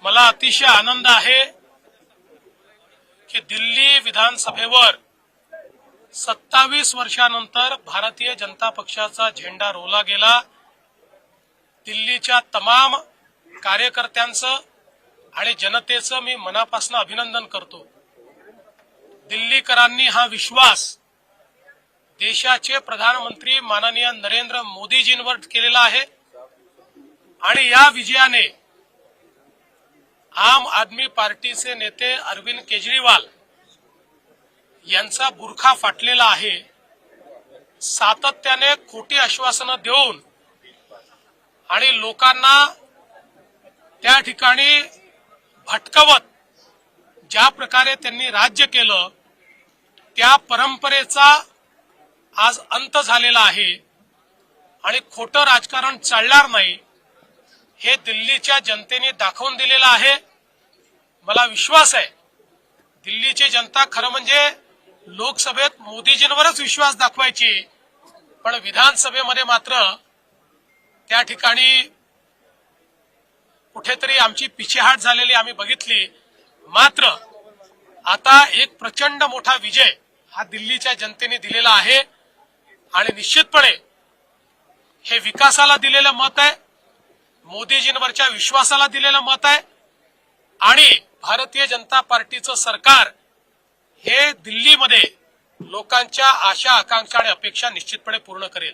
मला अतिशय आनंद आहे की दिल्ली विधानसभेवर 27 वर्षानंतर भारतीय जनता पक्षाचा झेंडा रोवला गेला। दिल्लीच्या तमाम कार्यकर्त्यांचं आणि जनतेचं मी मनापासून अभिनंदन करतो। दिल्लीकरांनी हा विश्वास देशाचे प्रधानमंत्री माननीय नरेंद्र मोदीजींवर केलेला आहे आणि या विजयाने आम आदमी पार्टीचे नेते अरविंद केजरीवाल यांचा बुरखा फाटलेला आहे। सातत्याने खोटी आश्वासनं देऊन आणि लोकांना त्या ठिकाणी भटकवत ज्या प्रकारे त्यांनी राज्य केलं त्या परंपरेचा आज अंत झालेला आहे आणि खोटं राजकारण चालणार नाही हे दिल्लीच्या जनतेने दाखवून दिलेलं आहे। मला विश्वास आहे दिल्लीची जनता खरं म्हणजे लोकसभेत मोदीजींवरच विश्वास दाखवायची, पण विधानसभेमध्ये मात्र त्या ठिकाणी कुठेतरी आमची पिछेहाट झालेली आम्ही बघितली। मात्र आता एक प्रचंड मोठा विजय हा दिल्लीच्या जनतेने दिलेला आहे आणि निश्चितपणे हे विकासाला दिलेलं मत आहे, मोदीजींवरच्या विश्वासाला दिलेलं मत आहे आणि भारतीय जनता पार्टीचं सरकार हे दिल्लीमध्ये लोकांच्या आशा आकांक्षा आणि अपेक्षा निश्चितपणे पूर्ण करेल।